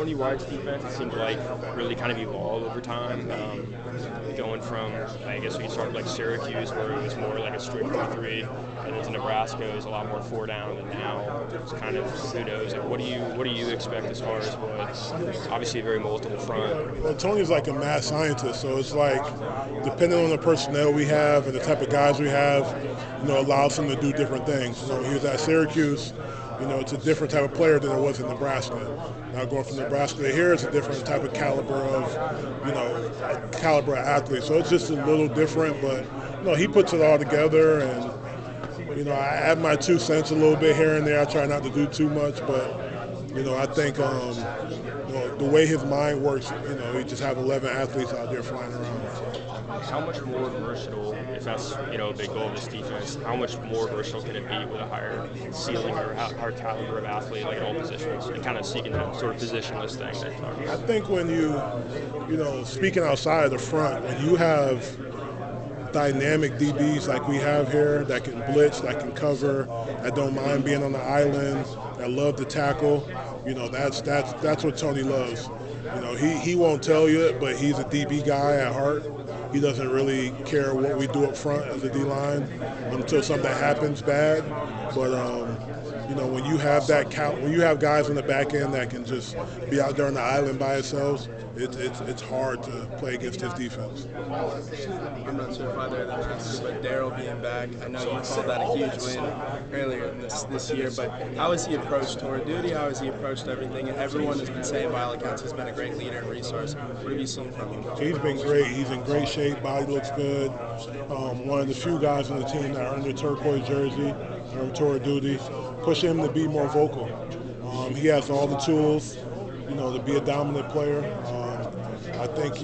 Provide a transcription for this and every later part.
Tony White's defense, it seemed like really kind of evolved over time, going from, I guess we started like Syracuse, where it was more like a strict 3-3, and then to Nebraska, it was a lot more 4 down, and now it's kind of, who knows, like, what do you expect as far as what, obviously a very multiple front? Well, Tony's like a mad scientist, so it's like depending on the personnel we have and the type of guys we have, allows him to do different things. He was at Syracuse. It's a different type of player than it was in Nebraska. Now going from Nebraska to here, it's a different type of caliber of athlete. So it's just a little different, but he puts it all together, and I add my 2 cents a little bit here and there. I try not to do too much, but I think the way his mind works, he just have 11 athletes out there flying around. How much more versatile, if that's a big goal of this defense, how much more versatile can it be with a higher ceiling or higher caliber of athlete, like at all positions, and kind of seeking that sort of positionless thing that you're talking I about? think when speaking outside of the front, when you have dynamic DBs like we have here that can blitz, that can cover, that don't mind being on the island, that love to tackle, that's what Tony loves. He won't tell you it, but he's a DB guy at heart. He doesn't really care what we do up front as a D line until something happens bad. But when you have when you have guys on the back end that can just be out there on the island by themselves, it's hard to play against this defense. I'm not sure if either of them asked you, but Daryl being back, I know you called that a huge win earlier in this year, but how has he approached tour duty? How has he approached everything? And everyone has been saying, by all accounts, he's been a great leader and resource. What have you seen from him? He's been great. He's in great shape. Body looks good. One of the few guys on the team that are under turquoise jersey on tour duty. Pushing him to be more vocal. He has all the tools, to be a dominant player. I think,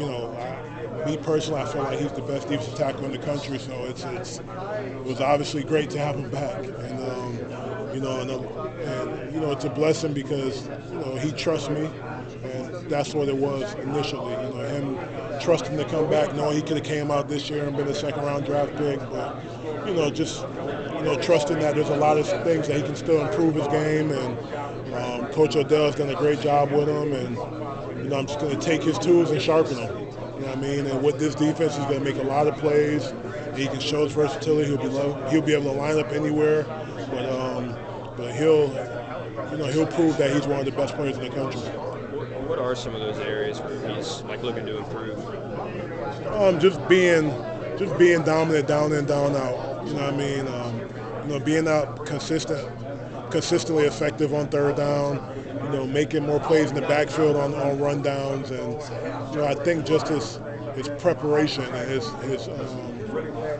me personally, I feel like he's the best defensive tackle in the country. So it was obviously great to have him back, it's a blessing because he trusts me, and that's what it was initially. Him trusting to come back, knowing he could have came out this year and been a second-round draft pick, but trusting that there's a lot of things that he can still improve his game, and Coach Odell's done a great job with him, and I'm just going to take his tools and sharpen them. You know what I mean? And with this defense, he's going to make a lot of plays. He can show his versatility. He'll be able to line up anywhere, but he'll prove that he's one of the best players in the country. What are some of those areas where he's looking to improve? Just being dominant down in, down out. You know what I mean? Being out consistently effective on third down. Making more plays in the backfield on run downs, and I think just his preparation and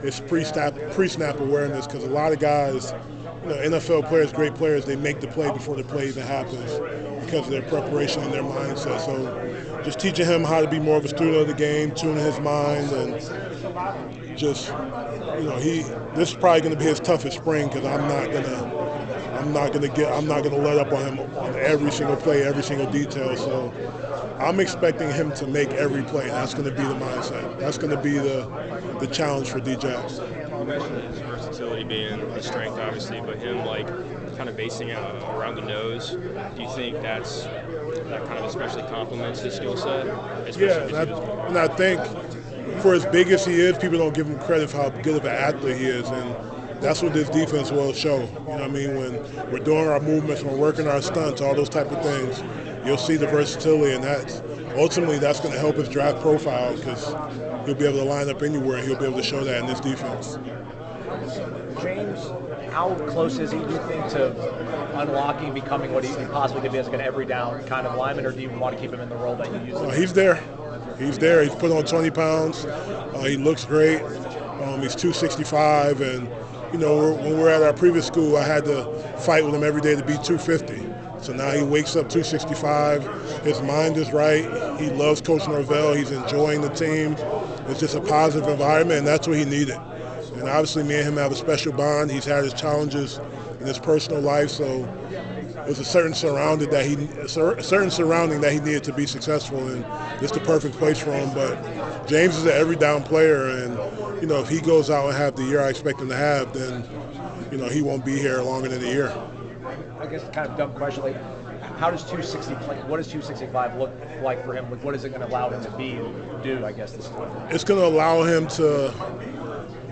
his pre-snap awareness, because a lot of guys, NFL players, great players, they make the play before the play even happens because of their preparation and their mindset. So just teaching him how to be more of a student of the game, tuning his mind, and just this is probably going to be his toughest spring, because I'm not gonna let up on him on every single play, every single detail. So I'm expecting him to make every play. That's going to be the mindset. That's going to be the challenge for D-Jax. You mentioned his versatility being a strength, obviously, but him kind of basing out around the nose. Do you think that kind of especially complements his skill set? Yeah, and I think for as big as he is, people don't give him credit for how good of an athlete he is, and that's what this defense will show. You know what I mean? When we're doing our movements, when we're working our stunts, all those type of things, you'll see the versatility, and that's going to help his draft profile, because he'll be able to line up anywhere, and he'll be able to show that in this defense. James, how close is he, do you think, to unlocking, becoming what he possibly could be as like an every down kind of lineman, or do you want to keep him in the role that you use? He's there. He's there. He's put on 20 pounds. He looks great. He's 265, and when we're at our previous school, I had to fight with him every day to be 250. So now he wakes up 265. His mind is right. He loves Coach Norvell. He's enjoying the team. It's just a positive environment, and that's what he needed. And obviously, me and him have a special bond. He's had his challenges in his personal life, so it was a certain surrounding that he needed to be successful, and it's the perfect place for him. But James is an every down player, and if he goes out and have the year I expect him to have, then he won't be here longer than a year. I guess kind of dumb question, how does 260 play? What does 265 look like for him? Like, what is it going to allow him to do? I guess this time. It's going to allow him to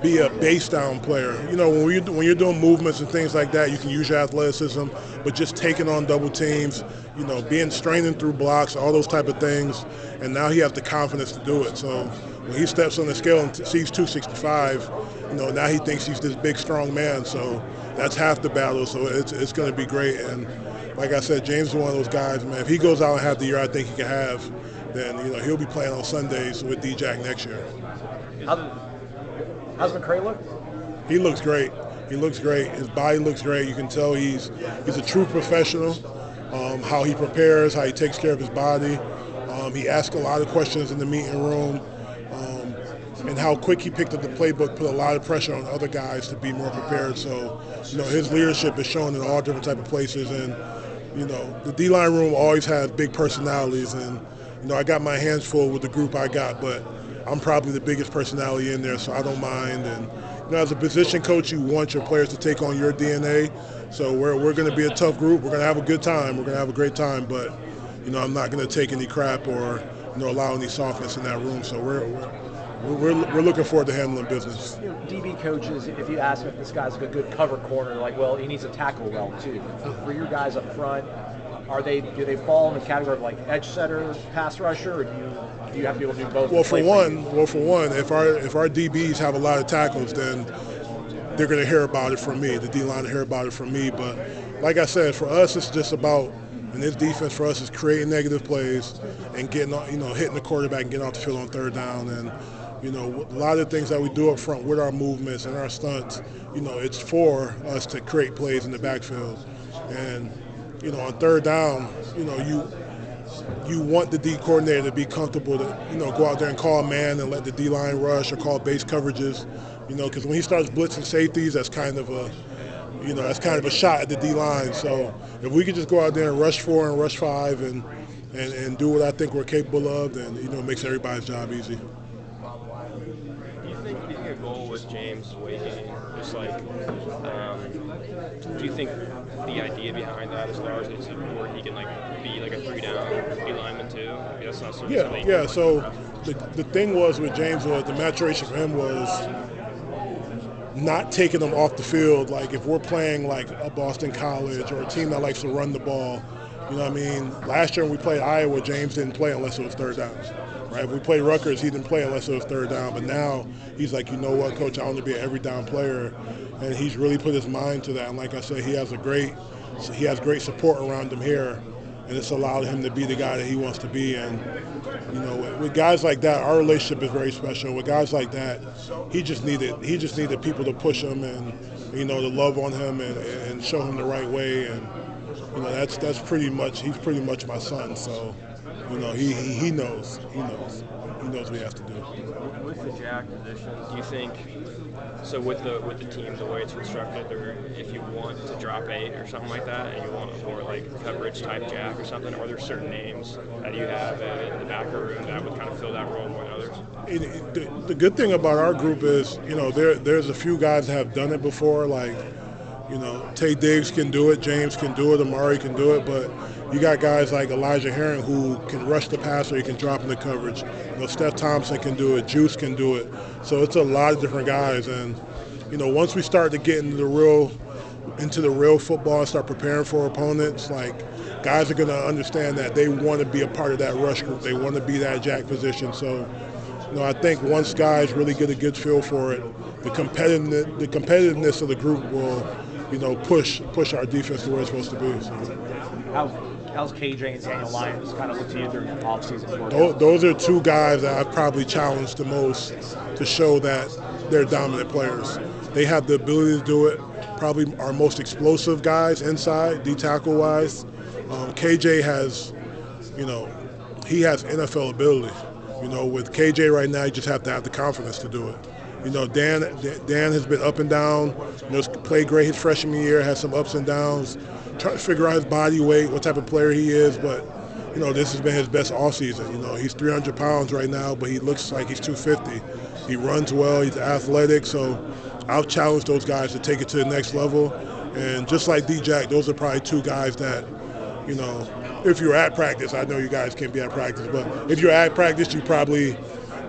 be a base down player. You know, when you're doing movements and things like that, you can use your athleticism, but just taking on double teams, you know, being straining through blocks, all those type of things, and now he has the confidence to do it. So when he steps on the scale and sees 265, you know, now he thinks he's this big, strong man. So that's half the battle. So it's going to be great. And like I said, James is one of those guys, man. If he goes out and have the year I think he can have, then you know he'll be playing on Sundays with D-Jack next year. How's McCray look? He looks great. He looks great. His body looks great. You can tell he's a true professional. How he prepares, how he takes care of his body. He asks a lot of questions in the meeting room. And how quick he picked up the playbook put a lot of pressure on other guys to be more prepared. So, you know, his leadership is shown in all different type of places. And, you know, the D-line room always has big personalities. And, you know, I got my hands full with the group I got, but I'm probably the biggest personality in there, so I don't mind. And, you know, as a position coach, you want your players to take on your DNA. So we're going to be a tough group. We're going to have a good time. We're going to have a great time. But, you know, I'm not going to take any crap or, you know, allow any softness in that room. So we're looking forward to handling business. You know, DB coaches, if you ask them if this guy's a good cover corner, they're like, well, he needs to tackle well too. For your guys up front, do they fall in the category of like edge setter, pass rusher, or do you have to be able to do both? Well, for one, if our DBs have a lot of tackles, then they're going to hear about it from me. The D-line will hear about it from me. But like I said, for us, it's just about, and this defense for us is creating negative plays and getting, you know, hitting the quarterback and getting off the field on third down. And you know, a lot of the things that we do up front with our movements and our stunts, you know, it's for us to create plays in the backfield. And, you know, on third down, you know, you want the D coordinator to be comfortable to, you know, go out there and call a man and let the D-line rush or call base coverages, you know, because when he starts blitzing safeties, that's kind of a shot at the D-line. So if we could just go out there and rush 4 and rush 5 and do what I think we're capable of, then, you know, it makes everybody's job easy. Do you think a goal with James' weight gain, just like, do you think the idea behind that is large, is where he can like be like a 3-down D lineman too? Maybe that's not so Yeah. So the thing was with James was the maturation for him was not taking him off the field. Like if we're playing like a Boston College or a team that likes to run the ball, you know what I mean? Last year when we played Iowa, James didn't play unless it was third down. Right? If we played Rutgers, he didn't play unless it was third down. But now he's like, you know what, Coach, I want to be an every down player. And he's really put his mind to that. And like I said, he has great support around him here. And it's allowed him to be the guy that he wants to be. And, you know, with guys like that, our relationship is very special. With guys like that, he just needed people to push him and, you know, to love on him and show him the right way. And, you know, that's pretty much, he's pretty much my son. So, you know, he knows what he has to do. With the jack position, do you think, so with the team, the way it's constructed, or if you want to drop 8 or something like that, and you want a more like coverage type jack or something, are there certain names that you have in the back room that would kind of fill that role more than others? The good thing about our group is, you know, there's a few guys that have done it before, like, you know, Tay Diggs can do it, James can do it, Amari can do it, but you got guys like Elijah Herring who can rush the passer, he can drop into coverage. You know, Steph Thompson can do it, Juice can do it. So it's a lot of different guys. And, you know, once we start to get into the real football and start preparing for opponents, like, guys are going to understand that they want to be a part of that rush group. They want to be that jack position. So, you know, I think once guys really get a good feel for it, the competitiveness of the group will, you know, push our defense to where it's supposed to be. So. How's KJ and Daniel Lyons kind of look to you during the offseason? Those are two guys that I've probably challenged the most to show that they're dominant players. They have the ability to do it. Probably our most explosive guys inside, D-tackle wise. KJ has, you know, he has NFL ability. You know, with KJ right now, you just have to have the confidence to do it. You know, Dan has been up and down. You know, played great his freshman year, had some ups and downs. Trying to figure out his body weight, what type of player he is, but, you know, this has been his best offseason. You know, he's 300 pounds right now, but he looks like he's 250. He runs well, he's athletic, so I'll challenge those guys to take it to the next level. And just like D-Jack, those are probably two guys that, You know, if you're at practice, I know you guys can't be at practice, but if you're at practice, you probably,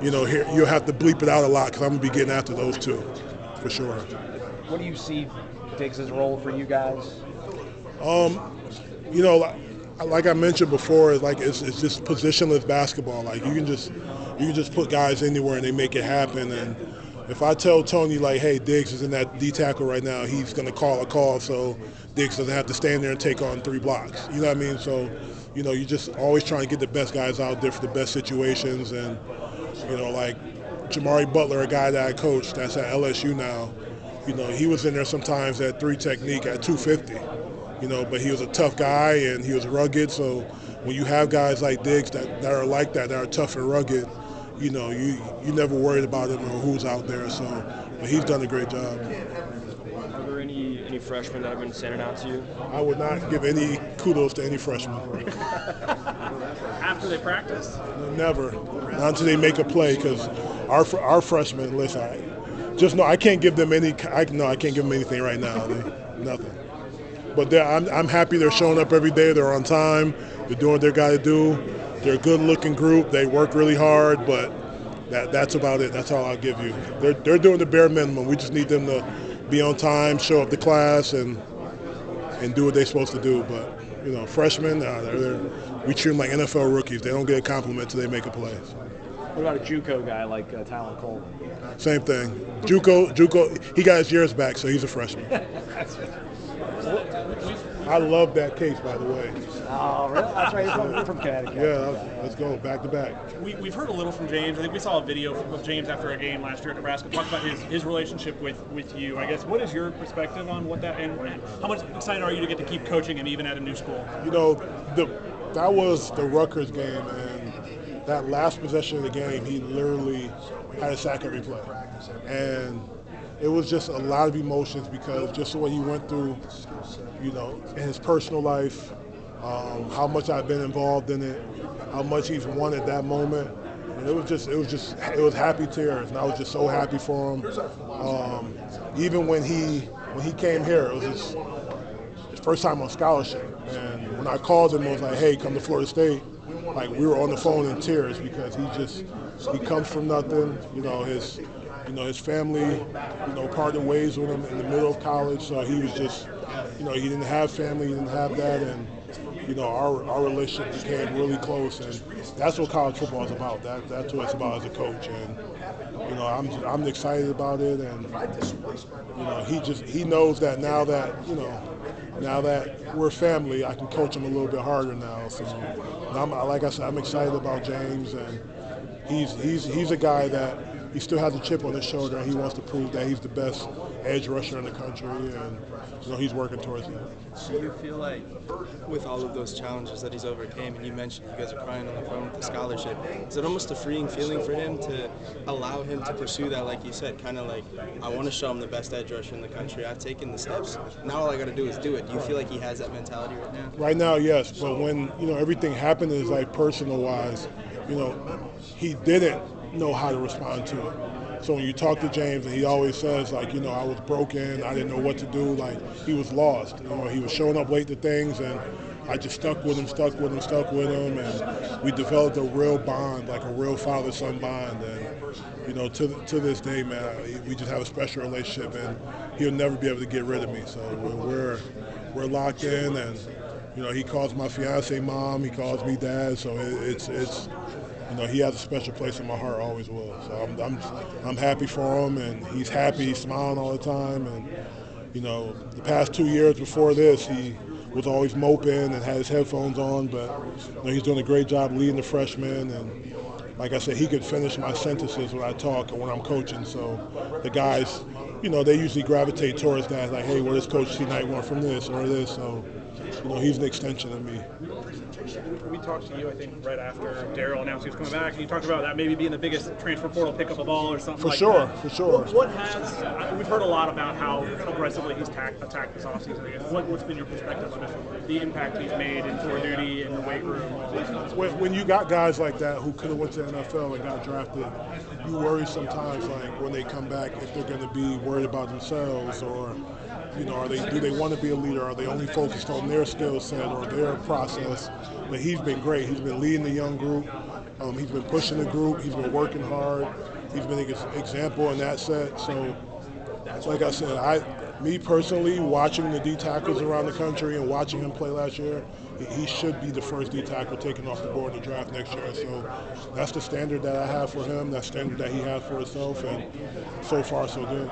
you know, you'll have to bleep it out a lot because I'm going to be getting after those two, for sure. What do you see Diggs' role for you guys? You know, like I mentioned before, it's just positionless basketball. Like you can just put guys anywhere and they make it happen. And if I tell Tony like, hey, Diggs is in that D tackle right now, he's going to call a call so Diggs doesn't have to stand there and take on 3 blocks. You know what I mean? So, you know, you just always trying to get the best guys out there for the best situations. And you know, like Jamari Butler, a guy that I coached that's at LSU now. You know, he was in there sometimes at 3 technique at 250. You know, but he was a tough guy and he was rugged. So when you have guys like Diggs that are like that are tough and rugged, you know, you never worried about him or who's out there. So, but he's done a great job. Are there any freshmen that have been standing out to you? I would not give any kudos to any freshman. After they practice? Never. Not until they make a play, because our freshmen, listen, I can't give them I can't give them anything right now. Nothing. But I'm happy they're showing up every day. They're on time. They're doing what they got to do. They're a good-looking group. They work really hard, but that's about it. That's all I'll give you. They're doing the bare minimum. We just need them to be on time, show up to class, and do what they're supposed to do. But you know, freshmen, we treat them like NFL rookies. They don't get a compliment till they make a play. What about a JUCO guy like Talon Cole? Same thing. JUCO, he got his years back, so he's a freshman. I love that case, by the way. Oh, really? That's right. You're from Connecticut. Yeah, let's go back to back. We've heard a little from James. I think we saw a video of James after a game last year at Nebraska talk about his relationship with you. I guess, what is your perspective on what that, and how much excited are you to get to keep coaching him even at a new school? You know, that was the Rutgers game, and that last possession of the game, he literally had a sack every play. And it was just a lot of emotions because just what he went through, you know, in his personal life, how much I've been involved in it, how much he's won at that moment. And it was happy tears, and I was just so happy for him. Even when he came here, it was his first time on scholarship. And when I called him, I was like, hey, come to Florida State. Like, we were on the phone in tears because he comes from nothing. You know, his family, you know, parted ways with him in the middle of college. So he was just, you know, he didn't have family, he didn't have that, and you know, our relationship became really close, and that's what college football is about. That's what it's about as a coach, and you know, I'm excited about it, and you know, he knows that now that we're family, I can coach him a little bit harder now. So, like I said, I'm excited about James, and he's a guy that he still has a chip on his shoulder, and he wants to prove that he's the best edge rusher in the country, and you know, he's working towards that. Do you feel like, with all of those challenges that he's overcame, and you mentioned you guys are crying on the phone with the scholarship, is it almost a freeing feeling for him to allow him to pursue that, like you said, kind of like, I want to show him the best edge rusher in the country. I've taken the steps. Now all I got to do is do it. Do you feel like he has that mentality right now? Right now, yes. But when, you know, everything happened is like personal-wise, you know, he didn't know how to respond to it. So when you talk to James, and he always says, like, you know, I was broken, I didn't know what to do, like, he was lost. You know, he was showing up late to things, and I just stuck with him, and we developed a real bond, like a real father-son bond. And, you know, to this day, man, we just have a special relationship, and he'll never be able to get rid of me. So we're locked in, and, you know, he calls my fiance mom, he calls me dad, so it's you know, he has a special place in my heart, always will. So I'm happy for him, and he's happy, he's smiling all the time. And you know, the past 2 years before this, he was always moping and had his headphones on, but you know, he's doing a great job leading the freshmen. And like I said, he could finish my sentences when I talk and when I'm coaching. So the guys, you know, they usually gravitate towards that, like, hey, what does Coach Knight want from this or this? So you know, he's an extension of me. We talked to you, I think, right after Daryl announced he was coming back, and you talked about that maybe being the biggest transfer portal pickup of all or something like that. For sure. We've heard a lot about how aggressively he's attacked this offseason, I guess. What's been your perspective on the impact he's made in tour duty, in the weight room? When you got guys like that who could have went to the NFL and got drafted, you worry sometimes, like, when they come back, if they're going to be worried about themselves or do they want to be a leader? Are they only focused on their skill set or their process? But he's been great. He's been leading the young group. He's been pushing the group. He's been working hard. He's been an example in that set. So, like I said, me personally, watching the D tackles around the country and watching him play last year, he should be the first D tackle taken off the board in the draft next year. So that's the standard that I have for him. That's the standard that he has for himself, and so far so good.